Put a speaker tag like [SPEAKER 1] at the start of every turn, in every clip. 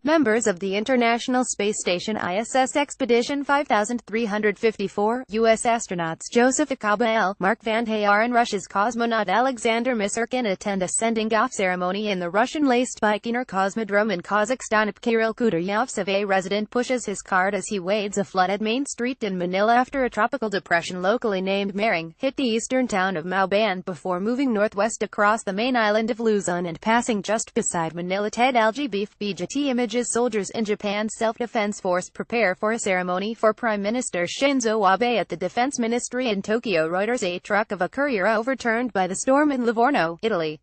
[SPEAKER 1] Members of the International Space Station ISS Expedition 5354, U.S. astronauts Joseph Akabael, Mark Van and Russia's cosmonaut Alexander Misirkin attend a sending-off ceremony in the Russian-laced Baikonur Cosmodrome in Kazakhstan. Kirill Kudaryovtsev, a resident, pushes his cart as he wades a flooded main street in Manila after a tropical depression locally named Mering hit the eastern town of Mauban before moving northwest across the main island of Luzon and passing just beside Manila. Ted Algae Beef BJT images. Soldiers in Japan's self-defense force prepare for a ceremony for Prime Minister Shinzo Abe at the Defense Ministry in Tokyo. Reuters, a truck of a courier overturned by the storm in Livorno, Italy.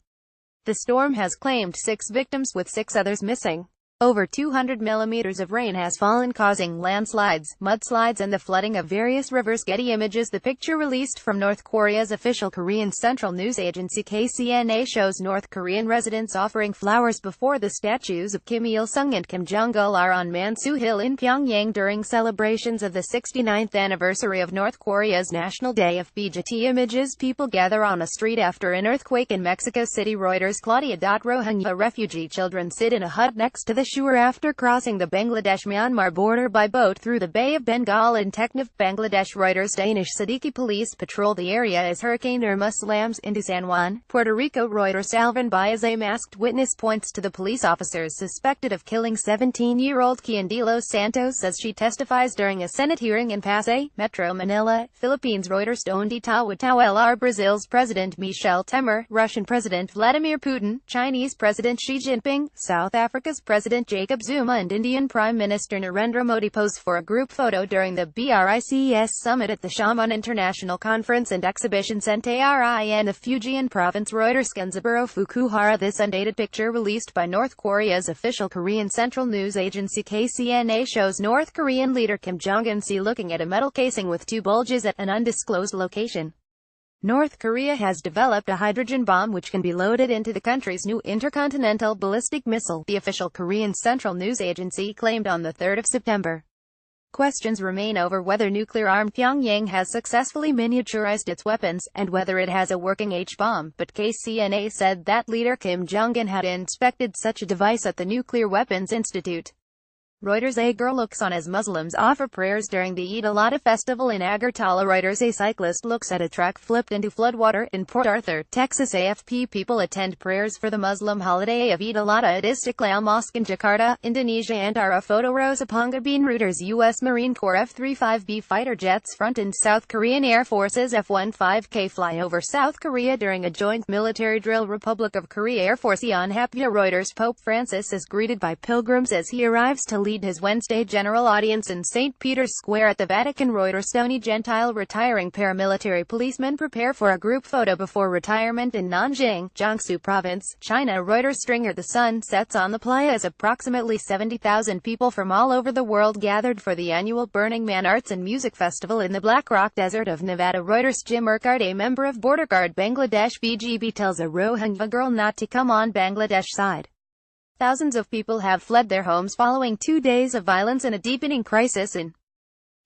[SPEAKER 1] The storm has claimed 6 victims with 6 others missing. Over 200 millimeters of rain has fallen, causing landslides, mudslides and the flooding of various rivers. Getty Images. The picture, released from North Korea's official Korean Central News Agency KCNA, shows North Korean residents offering flowers before the statues of Kim Il-sung and Kim Jong-il on Mansu Hill in Pyongyang during celebrations of the 69th anniversary of North Korea's National Day of BJT Images. People gather on a street after an earthquake in Mexico City. Reuters. Claudia. Rohingya refugee children sit in a hut next to the shore after crossing the Bangladesh-Myanmar border by boat through the Bay of Bengal in Teknaf, Bangladesh. Reuters. Danish Siddiqui police patrol the area as Hurricane Irma slams into San Juan, Puerto Rico. Reuters. Alvin Baez, a masked witness, points to the police officers suspected of killing 17-year-old Kiandilo Santos as she testifies during a Senate hearing in Pasay, Metro Manila, Philippines. Reuters. Dondi Tawel, Brazil's President Michel Temer, Russian President Vladimir Putin, Chinese President Xi Jinping, South Africa's President Jacob Zuma and Indian Prime Minister Narendra Modi pose for a group photo during the BRICS summit at the Xiamen International Conference and Exhibition Center in the Fujian province. Reuters. Genzaburo Fukuhara. This undated picture, released by North Korea's official Korean Central News Agency KCNA, shows North Korean leader Kim Jong-un looking at a metal casing with 2 bulges at an undisclosed location. North Korea has developed a hydrogen bomb which can be loaded into the country's new intercontinental ballistic missile, the official Korean Central News Agency claimed on the 3rd of September. Questions remain over whether nuclear-armed Pyongyang has successfully miniaturized its weapons, and whether it has a working H-bomb, but KCNA said that leader Kim Jong-un had inspected such a device at the Nuclear Weapons Institute. Reuters. A girl looks on as Muslims offer prayers during the Eid al-Adha festival in Agartala. Reuters. A cyclist looks at a truck flipped into floodwater in Port Arthur, Texas. AFP. People attend prayers for the Muslim holiday of Eid al-Adha at Istiqlal Mosque in Jakarta, Indonesia. Antara photo. Rosa Pangabin. Reuters. U.S. Marine Corps F-35B fighter jets front South Korean Air Force's F-15K fly over South Korea during a joint military drill. Republic of Korea Air Force on Hapia. Reuters. Pope Francis is greeted by pilgrims as he arrives to lead his Wednesday general audience in St. Peter's Square at the Vatican. Reuters. Tony Gentile. Retiring paramilitary policemen prepare for a group photo before retirement in Nanjing, Jiangsu Province, China. Reuters. Stringer. The sun sets on the playa as approximately 70,000 people from all over the world gathered for the annual Burning Man Arts and Music Festival in the Black Rock Desert of Nevada. Reuters. Jim Urquhart, a member of Border Guard Bangladesh BGB, tells a Rohingya girl not to come on Bangladesh side. Thousands of people have fled their homes following 2 days of violence and a deepening crisis in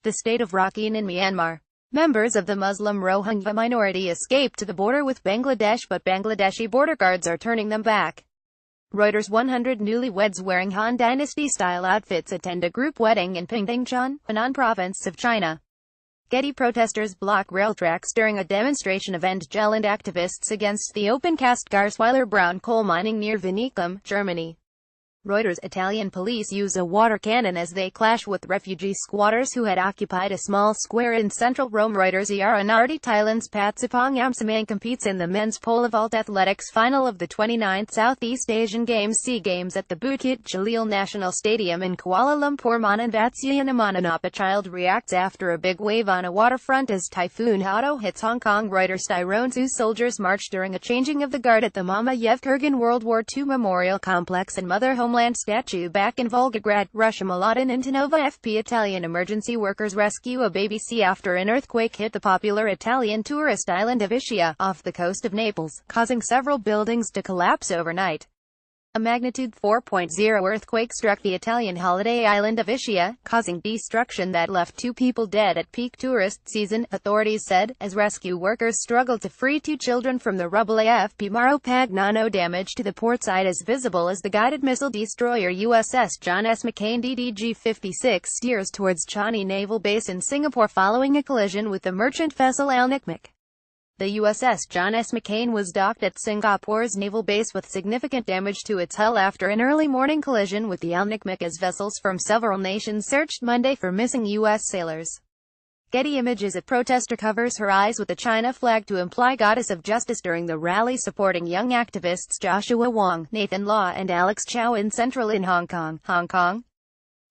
[SPEAKER 1] the state of Rakhine in Myanmar. Members of the Muslim Rohingya minority escaped to the border with Bangladesh, but Bangladeshi border guards are turning them back. Reuters. 100 newlyweds wearing Han Dynasty-style outfits attend a group wedding in Pingdingshan, Henan Province of China. Getty. Protesters block rail tracks during a demonstration of End Gelände activists against the open-cast Garsweiler brown coal mining near Vinicum, Germany. Reuters. Italian police use a water cannon as they clash with refugee squatters who had occupied a small square in central Rome. Reuters. Nardi. Thailand's Patsipong Amsamang competes in the men's pole vault athletics final of the 29th Southeast Asian Games SEA Games at the Bukit Jalil National Stadium in Kuala Lumpur. Manan Vatsianamananap. A child reacts after a big wave on a waterfront as Typhoon Hado hits Hong Kong. Reuters. Tyrone 2 soldiers march during a changing of the guard at the Mamayev Kurgan World War II Memorial Complex and Mother Homeland statue back in Volgograd, Russia. Mladen Antonova. FP. Italian emergency workers rescue a baby sea after an earthquake hit the popular Italian tourist island of Ischia, off the coast of Naples, causing several buildings to collapse overnight. A magnitude 4.0 earthquake struck the Italian holiday island of Ischia, causing destruction that left 2 people dead at peak tourist season, authorities said, as rescue workers struggled to free 2 children from the rubble. AFP Maro Pagnano. Damage to the port side is visible as the guided missile destroyer USS John S. McCain DDG-56 steers towards Changi Naval Base in Singapore following a collision with the merchant vessel Al Nikmak. The USS John S. McCain was docked at Singapore's naval base with significant damage to its hull after an early morning collision with the Al Nikmak as vessels from several nations searched Monday for missing U.S. sailors. Getty Images. A protester covers her eyes with a China flag to imply goddess of justice during the rally supporting young activists Joshua Wong, Nathan Law and Alex Chow in Central in Hong Kong.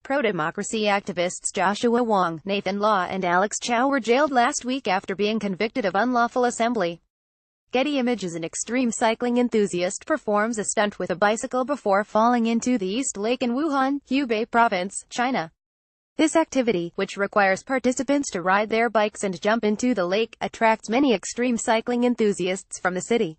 [SPEAKER 1] Pro-democracy activists Joshua Wong, Nathan Law and Alex Chow were jailed last week after being convicted of unlawful assembly. Getty Images. An extreme cycling enthusiast performs a stunt with a bicycle before falling into the East Lake in Wuhan, Hubei Province, China. This activity, which requires participants to ride their bikes and jump into the lake, attracts many extreme cycling enthusiasts from the city.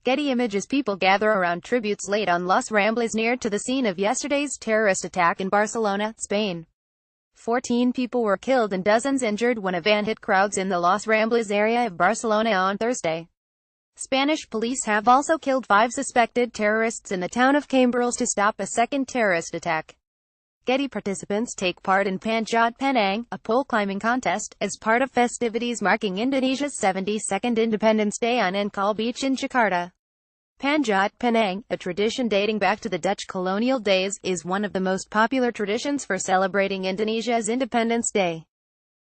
[SPEAKER 1] Getty Images. People gather around tributes late on Los Rambles near to the scene of yesterday's terrorist attack in Barcelona, Spain. 14 people were killed and dozens injured when a van hit crowds in the Los Rambles area of Barcelona on Thursday. Spanish police have also killed 5 suspected terrorists in the town of Cambrils to stop a second terrorist attack. Getty. Participants take part in Panjat Penang, a pole climbing contest, as part of festivities marking Indonesia's 72nd Independence Day on Encol Beach in Jakarta. Panjat Penang, a tradition dating back to the Dutch colonial days, is one of the most popular traditions for celebrating Indonesia's Independence Day.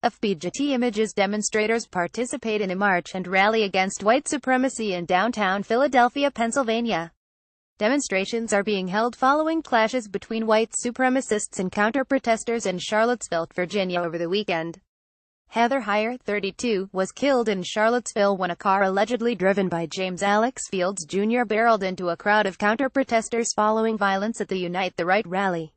[SPEAKER 1] Getty Images. Demonstrators participate in a march and rally against white supremacy in downtown Philadelphia, Pennsylvania. Demonstrations are being held following clashes between white supremacists and counter-protesters in Charlottesville, Virginia over the weekend. Heather Heyer, 32, was killed in Charlottesville when a car allegedly driven by James Alex Fields Jr. barreled into a crowd of counter-protesters following violence at the Unite the Right rally.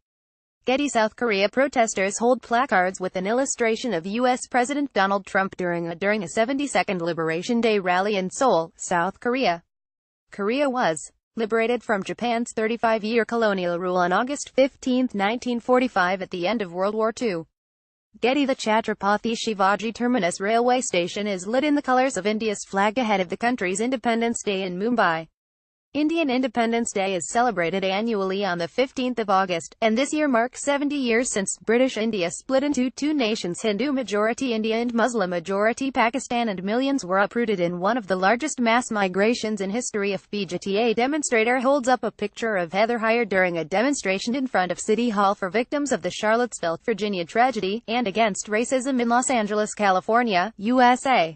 [SPEAKER 1] Getty. South Korea. Protesters hold placards with an illustration of U.S. President Donald Trump during a 72nd Liberation Day rally in Seoul, South Korea. Korea was liberated from Japan's 35-year colonial rule on August 15, 1945 at the end of World War II. Getty. The Chhatrapati Shivaji Terminus railway station is lit in the colors of India's flag ahead of the country's Independence Day in Mumbai. Indian Independence Day is celebrated annually on the 15th of August, and this year marks 70 years since British India split into 2 nations, Hindu-majority India and Muslim-majority Pakistan, and millions were uprooted in one of the largest mass migrations in history. A demonstrator holds up a picture of Heather Heyer during a demonstration in front of City Hall for victims of the Charlottesville, Virginia tragedy, and against racism in Los Angeles, California, USA.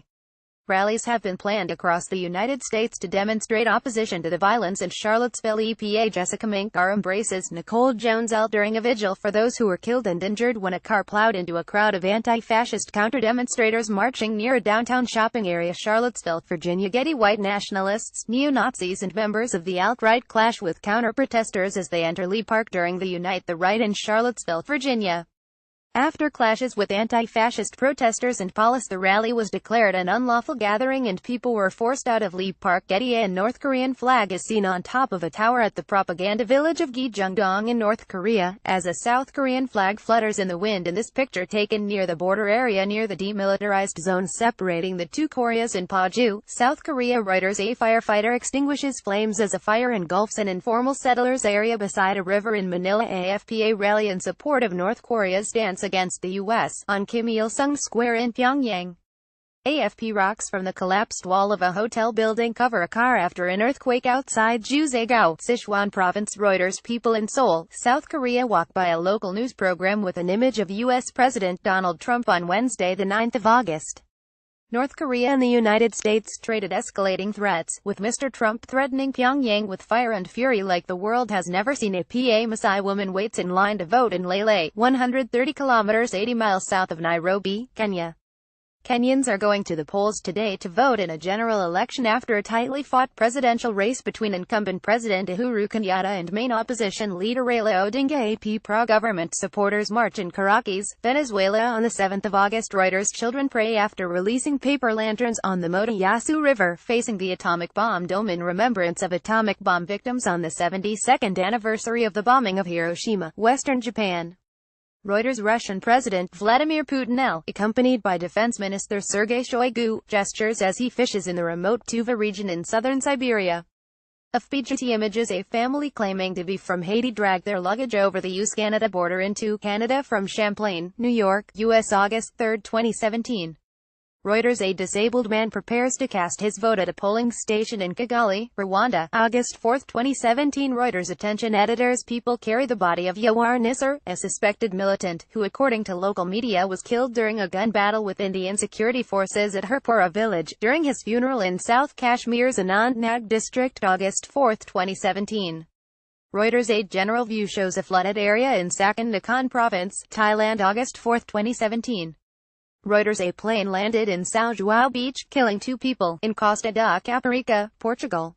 [SPEAKER 1] Rallies have been planned across the United States to demonstrate opposition to the violence in Charlottesville. EPA. Jessica Minkar embraces Nicole Jones-L during a vigil for those who were killed and injured when a car plowed into a crowd of anti-fascist counter-demonstrators marching near a downtown shopping area, Charlottesville, Virginia. Getty. White nationalists, neo-Nazis and members of the alt-right clash with counter-protesters as they enter Lee Park during the Unite the Right in Charlottesville, Virginia. After clashes with anti-fascist protesters and police, the rally was declared an unlawful gathering and people were forced out of Lee Park. Getty. A North Korean flag is seen on top of a tower at the propaganda village of Gyeongdong in North Korea, as a South Korean flag flutters in the wind in this picture taken near the border area near the demilitarized zone separating the 2 Koreas in Paju, South Korea. Reuters. A firefighter extinguishes flames as a fire engulfs an informal settlers area beside a river in Manila. AFP. A rally in support of North Korea's stance against the U.S. on Kim Il-sung Square in Pyongyang. AFP. Rocks from the collapsed wall of a hotel building cover a car after an earthquake outside Jusaegao, Sichuan Province. Reuters. People in Seoul, South Korea walk by a local news program with an image of U.S. President Donald Trump on Wednesday, the 9th of August. North Korea and the United States traded escalating threats, with Mr. Trump threatening Pyongyang with fire and fury like the world has never seen. A Maasai woman waits in line to vote in Lele, 130 kilometers 80 miles south of Nairobi, Kenya. Kenyans are going to the polls today to vote in a general election after a tightly fought presidential race between incumbent President Uhuru Kenyatta and main opposition leader Raila Odinga. AP pro-government supporters march in Caracas, Venezuela on the 7th of August. Reuters. Children pray after releasing paper lanterns on the Motoyasu River, facing the atomic bomb dome in remembrance of atomic bomb victims on the 72nd anniversary of the bombing of Hiroshima, Western Japan. Reuters. Russian President Vladimir Putin, accompanied by Defense Minister Sergei Shoigu, gestures as he fishes in the remote Tuva region in southern Siberia. FPGT images. A family claiming to be from Haiti dragged their luggage over the US-Canada border into Canada from Champlain, New York, U.S. August 3, 2017. Reuters. A disabled man prepares to cast his vote at a polling station in Kigali, Rwanda, August 4, 2017. Reuters. Attention editors. People carry the body of Yawar Nisser, a suspected militant, who according to local media was killed during a gun battle with Indian security forces at Harpura village, during his funeral in South Kashmir's Anantnag district, August 4, 2017. Reuters. A general view shows a flooded area in Sakan Nakhon province, Thailand, August 4, 2017. Reuters. A plane landed in São João Beach, killing 2 people, in Costa da Caparica, Portugal.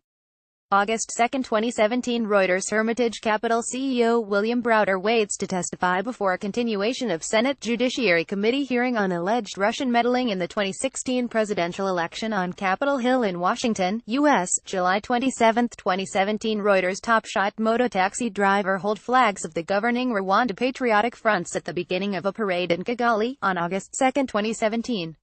[SPEAKER 1] August 2, 2017. Reuters. Hermitage Capital CEO William Browder waits to testify before a continuation of Senate Judiciary Committee hearing on alleged Russian meddling in the 2016 presidential election on Capitol Hill in Washington, U.S., July 27, 2017. Reuters. Top shot mototaxi driver hold flags of the governing Rwanda Patriotic Fronts at the beginning of a parade in Kigali, on August 2, 2017.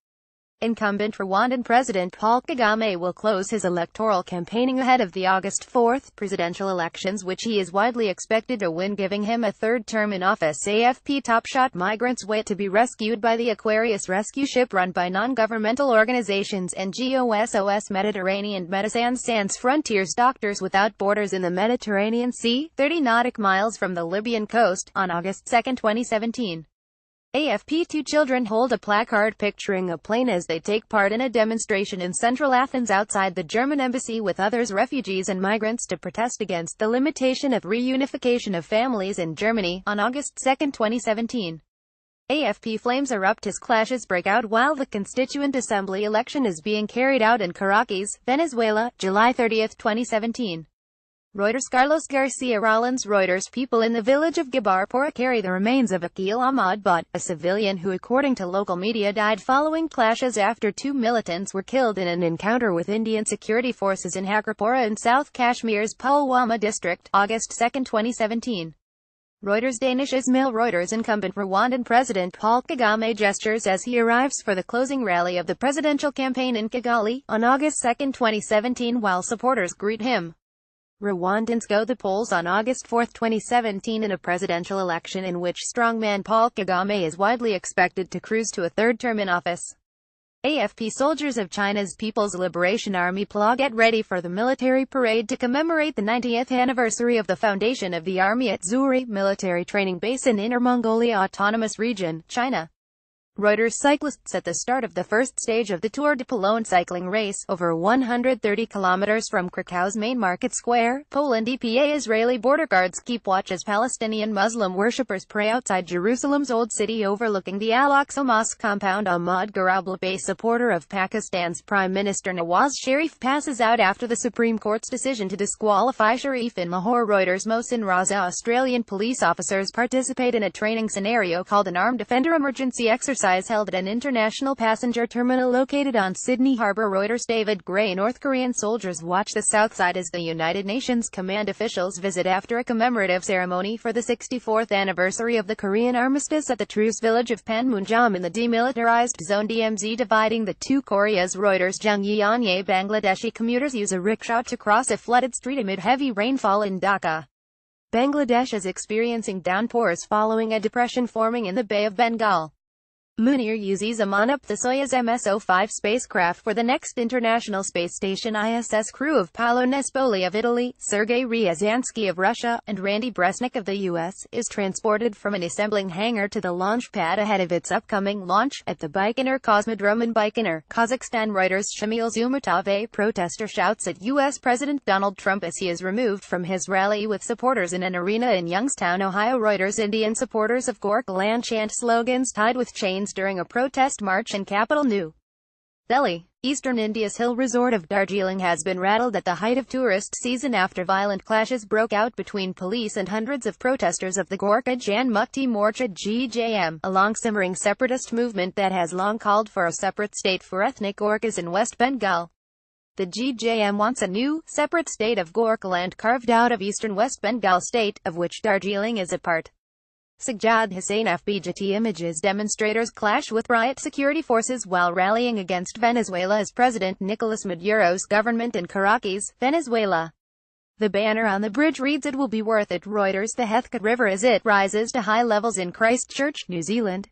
[SPEAKER 1] Incumbent Rwandan President Paul Kagame will close his electoral campaigning ahead of the August 4th presidential elections, which he is widely expected to win, giving him a third term in office. AFP. Top shot migrants wait to be rescued by the Aquarius rescue ship run by non-governmental organizations NGOs. Mediterranean Médecins Sans Frontières, Doctors Without Borders in the Mediterranean Sea, 30 nautical miles from the Libyan coast, on August 2, 2017. AFP. 2 children hold a placard picturing a plane as they take part in a demonstration in central Athens outside the German embassy with others refugees and migrants to protest against the limitation of reunification of families in Germany, on August 2, 2017. AFP. Flames erupt as clashes break out while the Constituent Assembly election is being carried out in Caracas, Venezuela, July 30, 2017. Reuters. Carlos Garcia Rollins. Reuters. People in the village of Gibarpora carry the remains of Akil Ahmad Butt, a civilian who according to local media died following clashes after 2 militants were killed in an encounter with Indian security forces in Hakrapura in South Kashmir's Pulwama district, August 2, 2017. Reuters. Danish Ismail. Reuters. Incumbent Rwandan President Paul Kagame gestures as he arrives for the closing rally of the presidential campaign in Kigali, on August 2, 2017, while supporters greet him. Rwandans go to the polls on August 4, 2017 in a presidential election in which strongman Paul Kagame is widely expected to cruise to a third term in office. AFP. Soldiers of China's People's Liberation Army PLA get ready for the military parade to commemorate the 90th anniversary of the foundation of the army at Zuri military training base in Inner Mongolia Autonomous Region, China. Reuters. Cyclists at the start of the first stage of the Tour de Pologne cycling race, over 130 kilometers from Krakow's main market square, Poland. EPA. Israeli border guards keep watch as Palestinian Muslim worshippers pray outside Jerusalem's Old City overlooking the Al-Aqsa Mosque compound. Ahmad Garabal, a supporter of Pakistan's Prime Minister Nawaz Sharif, passes out after the Supreme Court's decision to disqualify Sharif in Lahore. Reuters. Mohsin Raza. Australian police officers participate in a training scenario called an Armed Defender Emergency Exercise held at an international passenger terminal located on Sydney Harbour. Reuters. David Gray. North Korean soldiers watch the south side as the United Nations command officials visit after a commemorative ceremony for the 64th anniversary of the Korean armistice at the truce village of Panmunjom in the demilitarized zone DMZ dividing the 2 Koreas. Reuters. Jung Yeonye. Bangladeshi commuters use a rickshaw to cross a flooded street amid heavy rainfall in Dhaka. Bangladesh is experiencing downpours following a depression forming in the Bay of Bengal. Munir uses Aman up the Soyuz MS-05 spacecraft for the next International Space Station ISS crew of Paolo Nespoli of Italy, Sergei Ryazanskiy of Russia, and Randy Bresnik of the U.S., is transported from an assembling hangar to the launch pad ahead of its upcoming launch, at the Baikonur Cosmodrome in Baikonur, Kazakhstan. Reuters. Shamil Zumurtov. A protester shouts at U.S. President Donald Trump as he is removed from his rally with supporters in an arena in Youngstown, Ohio. Reuters. Indian supporters of Gorkha land chant slogans tied with chains lines during a protest march in capital New Delhi. Eastern India's hill resort of Darjeeling has been rattled at the height of tourist season after violent clashes broke out between police and hundreds of protesters of the Gorkha Jan Mukti Morcha (GJM), a long-simmering separatist movement that has long called for a separate state for ethnic Gorkhas in West Bengal. The GJM wants a new, separate state of Gorkhaland carved out of eastern West Bengal state, of which Darjeeling is a part. Sajjad Hussain FBJT images demonstrators clash with riot security forces while rallying against Venezuela's President Nicolas Maduro's government in Caracas, Venezuela. The banner on the bridge reads, "It will be worth it." Reuters. The Hethkot River as it rises to high levels in Christchurch, New Zealand.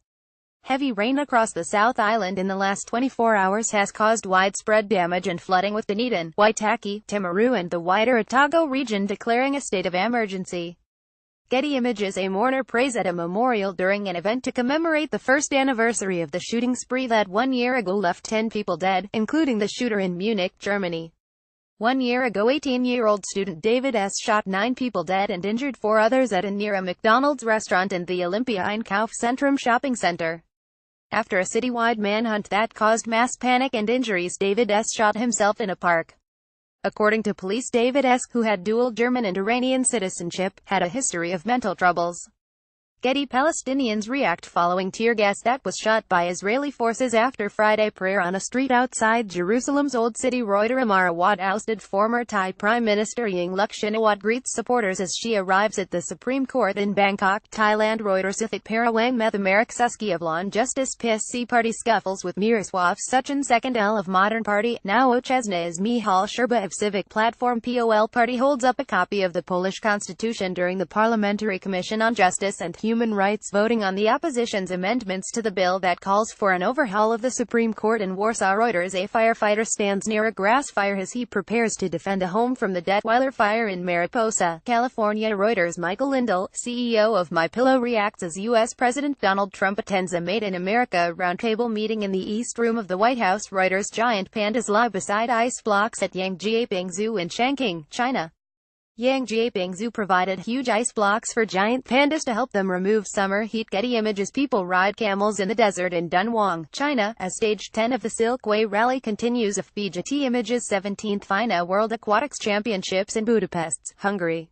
[SPEAKER 1] Heavy rain across the South Island in the last 24 hours has caused widespread damage and flooding, with Dunedin, Waitaki, Timaru and the wider Otago region declaring a state of emergency. Getty Images. A mourner prays at a memorial during an event to commemorate the first anniversary of the shooting spree that 1 year ago left 10 people dead, including the shooter in Munich, Germany. 1 year ago, 18-year-old student David S. shot 9 people dead and injured 4 others at near a McDonald's restaurant in the Olympia Einkaufszentrum shopping center. After a citywide manhunt that caused mass panic and injuries, David S. shot himself in a park. According to police, David S., who had dual German and Iranian citizenship, had a history of mental troubles. Getty. Palestinians react following tear gas that was shot by Israeli forces after Friday prayer on a street outside Jerusalem's Old City. Reuters. Amar Awad ousted former Thai Prime Minister Yingluck Shinawatra greets supporters as she arrives at the Supreme Court in Bangkok, Thailand. Reuters. Ithik Parawang Methamarik Suski of Lawn Justice PSC Party scuffles with Miroslav Suchin, second L of Modern Party. Now Ochesna is Michal Sherba of Civic Platform POL Party holds up a copy of the Polish constitution during the Parliamentary Commission on Justice and Human Rights voting on the opposition's amendments to the bill that calls for an overhaul of the Supreme Court in Warsaw. Reuters. A firefighter stands near a grass fire as he prepares to defend a home from the Detweiler fire in Mariposa, California. Reuters. Michael Lindell, CEO of MyPillow, reacts as U.S. President Donald Trump attends a Made in America roundtable meeting in the East Room of the White House. Reuters. Giant pandas lie beside ice blocks at Yangjiaping Zoo in Changqing, China. Yangjiaping Zoo provided huge ice blocks for giant pandas to help them remove summer heat. Getty Images. People ride camels in the desert in Dunhuang, China, as stage 10 of the Silkway Rally continues. FBJT Images. 17th FINA World Aquatics Championships in Budapest, Hungary.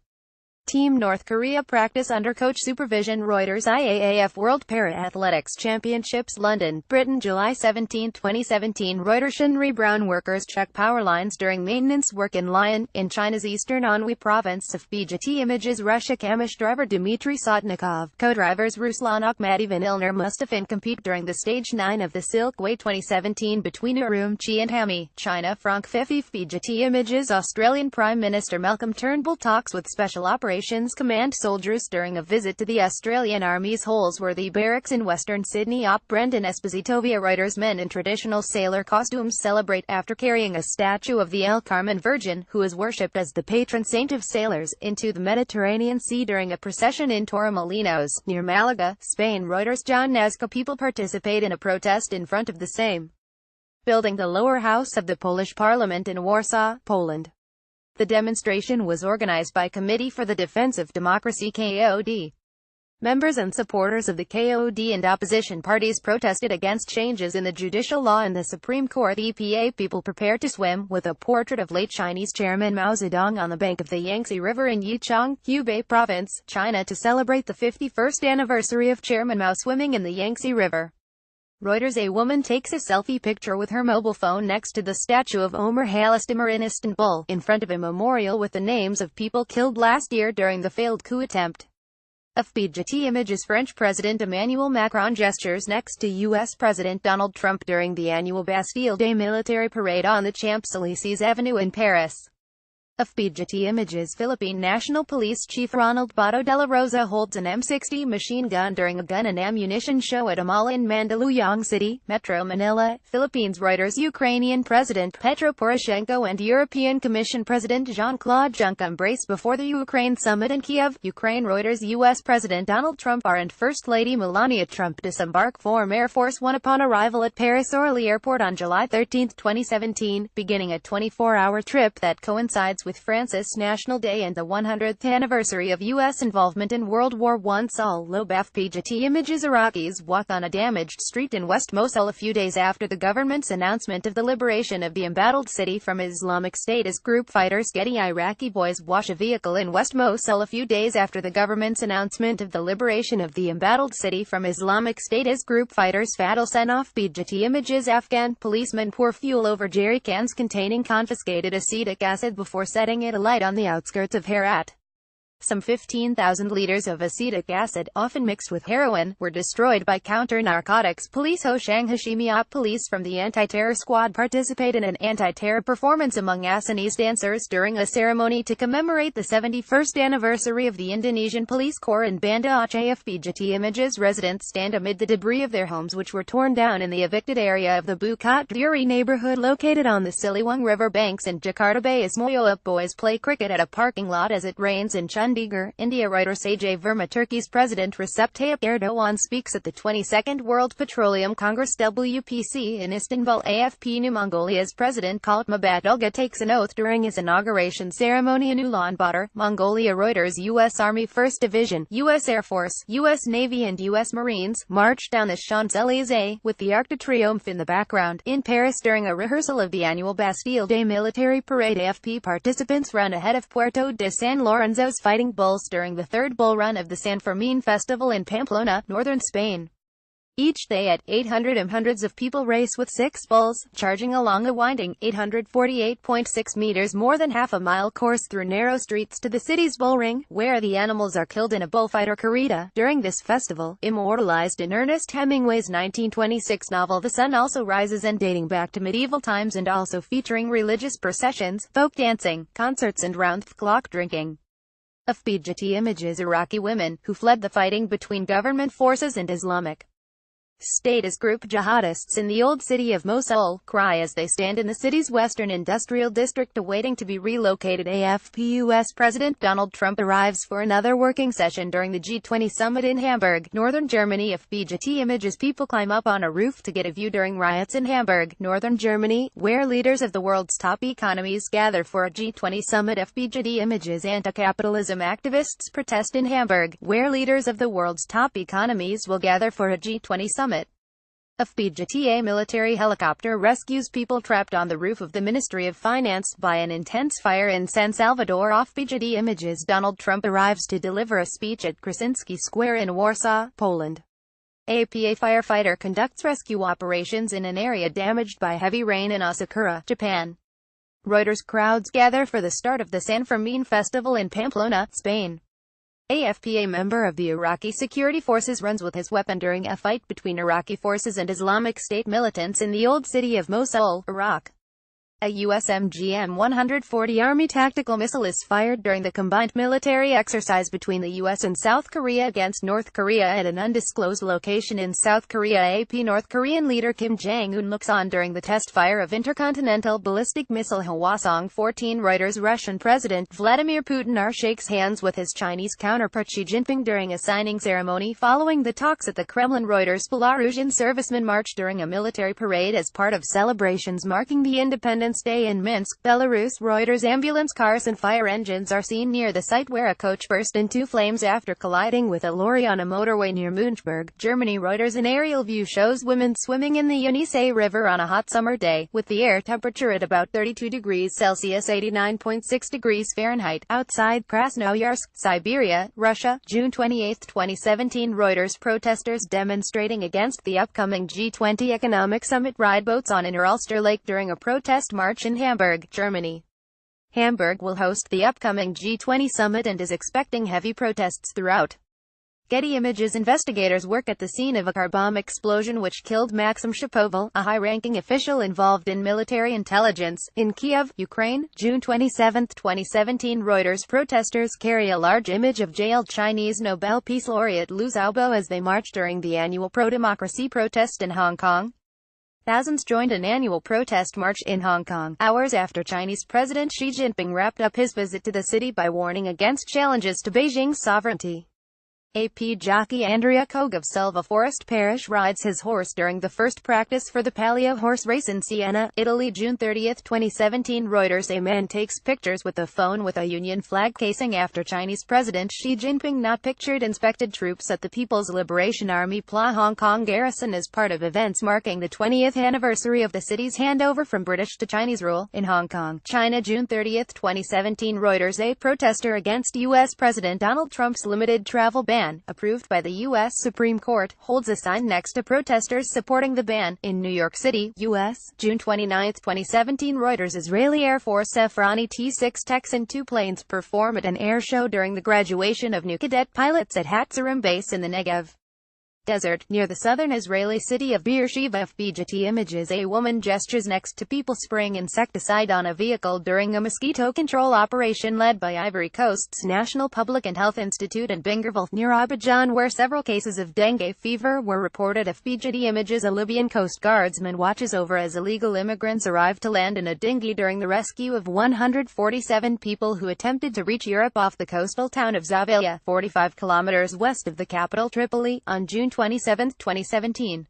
[SPEAKER 1] Team North Korea practice under coach supervision. Reuters. IAAF World Para-Athletics Championships, London, Britain, July 17, 2017. Reuters. Shinri Brown workers check power lines during maintenance work in Lyon, in China's eastern Anhui province. Of BJT Images. Russia. Kamish driver Dmitry Sotnikov, co-drivers Ruslan Akhmedov and Ilner Mustafin compete during the Stage 9 of the Silkway 2017 between Urumqi and Hami, China. Frank Fifi. BJT Images. Australian Prime Minister Malcolm Turnbull talks with Special Operations Command soldiers during a visit to the Australian Army's Holsworthy Barracks in Western Sydney. Op. Brendan Esposito. Reuters. Men in traditional sailor costumes celebrate after carrying a statue of the El Carmen Virgin, who is worshipped as the patron saint of sailors, into the Mediterranean Sea during a procession in Torremolinos, near Malaga, Spain. Reuters. John Nazca. People participate in a protest in front of the same building, the lower house of the Polish Parliament in Warsaw, Poland. The demonstration was organized by Committee for the Defense of Democracy (KOD). Members and supporters of the KOD and opposition parties protested against changes in the judicial law and the Supreme Court. EPA. People prepare to swim, with a portrait of late Chinese Chairman Mao Zedong on the bank of the Yangtze River in Yichang, Hubei Province, China, to celebrate the 51st anniversary of Chairman Mao swimming in the Yangtze River. Reuters. A woman takes a selfie picture with her mobile phone next to the statue of Ömer Halis in Istanbul, in front of a memorial with the names of people killed last year during the failed coup attempt. FBJT Images. French President Emmanuel Macron gestures next to U.S. President Donald Trump during the annual Bastille Day military parade on the Champs-Élysées Avenue in Paris. FBJT Images. Philippine National Police Chief Ronald Bato de la Rosa holds an M60 machine gun during a gun and ammunition show at a mall in Mandaluyong City, Metro Manila, Philippines. Reuters. Ukrainian President Petro Poroshenko and European Commission President Jean-Claude Juncker embrace before the Ukraine summit in Kiev, Ukraine. Reuters. U.S. President Donald Trump and First Lady Melania Trump disembark from Air Force One upon arrival at Paris-Orly Airport on July 13, 2017, beginning a 24-hour trip that coincides with with France's National Day and the 100th anniversary of U.S. involvement in World War I. Solo FPGT images. Iraqis walk on a damaged street in West Mosul a few days after the government's announcement of the liberation of the embattled city from Islamic State as group fighters. Getty. Iraqi boys wash a vehicle in West Mosul a few days after the government's announcement of the liberation of the embattled city from Islamic State as group fighters. Fadl sent off FPGT images. Afghan policemen pour fuel over jerry cans containing confiscated acetic acid before setting it alight on the outskirts of Herat. Some 15,000 liters of acetic acid, often mixed with heroin, were destroyed by counter-narcotics police. Hoshang Hashimiyat police from the anti-terror squad participate in an anti-terror performance among Assamese dancers during a ceremony to commemorate the 71st anniversary of the Indonesian Police Corps in Banda Aceh. FPGT images. Residents stand amid the debris of their homes which were torn down in the evicted area of the Bukit Duri neighborhood located on the Siliwangi River banks in Jakarta Bay. Ismoilip boys play cricket at a parking lot as it rains in Chandigarh, India. Reuters. Ajay Verma. Turkey's President Recep Tayyip Erdogan speaks at the 22nd World Petroleum Congress (WPC) in Istanbul. AFP. New Mongolia's President Khaltma Batulga takes an oath during his inauguration ceremony in Ulaanbaatar, Mongolia. Reuters. U.S. Army 1st Division, U.S. Air Force, U.S. Navy and U.S. Marines marched down the Champs-Élysées, with the Arc de Triomphe in the background, in Paris during a rehearsal of the annual Bastille Day military parade. AFP. Participants ran ahead of Puerto de San Lorenzo's Fighting Bulls during the third bull run of the San Fermin festival in Pamplona, northern Spain. Each day at 800 am, hundreds of people race with 6 bulls, charging along a winding, 848.6 meters more than half-a-mile course through narrow streets to the city's bull ring, where the animals are killed in a bullfight or corrida. During this festival, immortalized in Ernest Hemingway's 1926 novel The Sun Also Rises and dating back to medieval times, and also featuring religious processions, folk dancing, concerts and round-the-clock drinking. FPGT images. Iraqi women, who fled the fighting between government forces and Islamic State as group jihadists in the old city of Mosul, cry as they stand in the city's western industrial district awaiting to be relocated. AFP. U.S. President Donald Trump arrives for another working session during the G20 summit in Hamburg, northern Germany. FPGT images. People climb up on a roof to get a view during riots in Hamburg, northern Germany, where leaders of the world's top economies gather for a G20 summit. FPGT images. Anti-capitalism activists protest in Hamburg, where leaders of the world's top economies will gather for a G20 summit. FPGT. Military helicopter rescues people trapped on the roof of the Ministry of Finance by an intense fire in San Salvador. FPGT images. Donald Trump arrives to deliver a speech at Krasinski Square in Warsaw, Poland. APA. Firefighter conducts rescue operations in an area damaged by heavy rain in Asakura, Japan. Reuters. Crowds gather for the start of the San Fermin festival in Pamplona, Spain. AFP. A member of the Iraqi security forces runs with his weapon during a fight between Iraqi forces and Islamic State militants in the old city of Mosul, Iraq. A U.S. MGM-140 Army tactical missile is fired during the combined military exercise between the U.S. and South Korea against North Korea at an undisclosed location in South Korea. AP. North Korean leader Kim Jong-un looks on during the test fire of intercontinental ballistic missile Hwasong-14. Reuters. Russian President Vladimir Putin shakes hands with his Chinese counterpart Xi Jinping during a signing ceremony following the talks at the Kremlin. Reuters. Belarusian servicemen march during a military parade as part of celebrations marking the Independence Day in Minsk, Belarus. Reuters. Ambulance cars and fire engines are seen near the site where a coach burst into flames after colliding with a lorry on a motorway near Münchberg, Germany. Reuters. An aerial view shows women swimming in the Yenisei River on a hot summer day, with the air temperature at about 32 degrees Celsius (89.6 degrees Fahrenheit), outside Krasnoyarsk, Siberia, Russia, June 28, 2017. Reuters. Protesters demonstrating against the upcoming G20 economic summit ride boats on Inner Ulster Lake during a protest march in Hamburg, Germany. Hamburg will host the upcoming G20 summit and is expecting heavy protests throughout. Getty Images. Investigators work at the scene of a car bomb explosion which killed Maxim Shapoval, a high-ranking official involved in military intelligence, in Kiev, Ukraine, June 27, 2017. Reuters. Protesters carry a large image of jailed Chinese Nobel Peace Laureate Liu Xiaobo as they march during the annual pro-democracy protest in Hong Kong. Thousands joined an annual protest march in Hong Kong, hours after Chinese President Xi Jinping wrapped up his visit to the city by warning against challenges to Beijing's sovereignty. AP jockey Andrea Koch of Selva Forest Parish rides his horse during the first practice for the Palio horse race in Siena, Italy, June 30, 2017. Reuters. A man takes pictures with a phone with a Union flag casing after Chinese President Xi Jinping not pictured inspected troops at the People's Liberation Army PLA Hong Kong garrison as part of events marking the 20th anniversary of the city's handover from British to Chinese rule in Hong Kong, China, June 30, 2017. Reuters. A protester against U.S. President Donald Trump's limited travel ban, approved by the U.S. Supreme Court, holds a sign next to protesters supporting the ban, in New York City, U.S., June 29, 2017. Reuters. Israeli Air Force F-Rani T-6 Texan II planes perform at an air show during the graduation of new cadet pilots at Hatzerim Base in the Negev Desert, near the southern Israeli city of Beersheba. FBJT images. A woman gestures next to people spraying insecticide on a vehicle during a mosquito control operation led by Ivory Coast's National Public and Health Institute in Bingerville, near Abidjan, where several cases of dengue fever were reported. FBJT images. A Libyan Coast Guardsman watches over as illegal immigrants arrive to land in a dinghy during the rescue of 147 people who attempted to reach Europe off the coastal town of Zawiya, 45 kilometers west of the capital Tripoli, on June 27, 2017.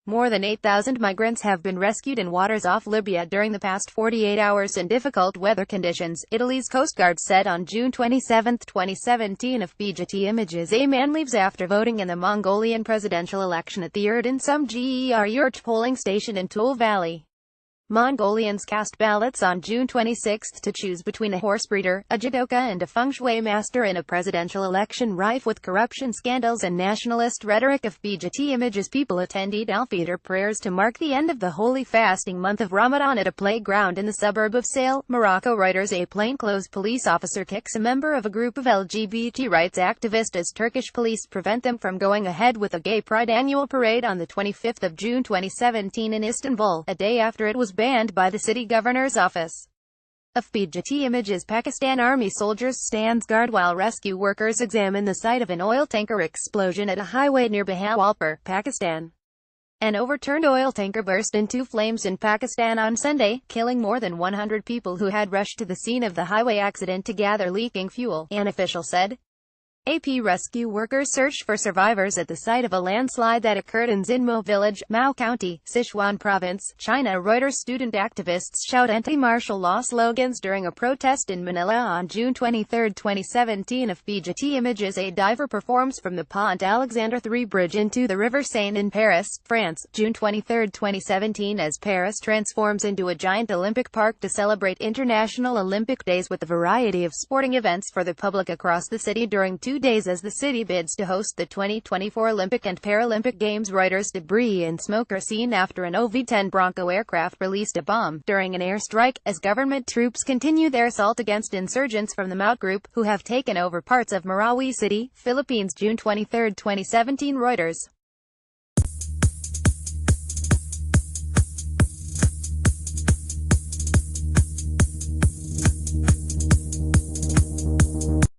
[SPEAKER 1] More than 8,000 migrants have been rescued in waters off Libya during the past 48 hours in difficult weather conditions, Italy's Coast Guard said on June 27, 2017. FBJT images. A man leaves after voting in the Mongolian presidential election at the Erden-Sum Gerurt polling station in Tool Valley. Mongolians cast ballots on June 26 to choose between a horse breeder, a judoka and a feng shui master in a presidential election rife with corruption scandals and nationalist rhetoric. FBJT images. People attend Eid al-Fitr prayers to mark the end of the holy fasting month of Ramadan at a playground in the suburb of Sale, Morocco. Reuters. A plainclothes police officer kicks a member of a group of LGBT rights activists as Turkish police prevent them from going ahead with a gay pride annual parade on the 25th of June 2017 in Istanbul, a day after it was banned by the city governor's office. FBJT images. Pakistan Army soldiers stands guard while rescue workers examine the site of an oil tanker explosion at a highway near Bahawalpur, Pakistan. An overturned oil tanker burst into flames in Pakistan on Sunday, killing more than 100 people who had rushed to the scene of the highway accident to gather leaking fuel, an official said. AP rescue workers searched for survivors at the site of a landslide that occurred in Xinmo village, Mao County, Sichuan Province, China. Reuters. Student activists shout anti-martial law slogans during a protest in Manila on June 23, 2017. FBJT images. A diver performs from the Pont Alexandre III bridge into the River Seine in Paris, France, June 23, 2017, as Paris transforms into a giant Olympic park to celebrate International Olympic Days with a variety of sporting events for the public across the city during 2 days as the city bids to host the 2024 Olympic and Paralympic Games. Reuters. Debris and smoke are seen after an OV-10 Bronco aircraft released a bomb during an airstrike, as government troops continue their assault against insurgents from the Maut Group, who have taken over parts of Marawi City, Philippines. June 23, 2017. Reuters.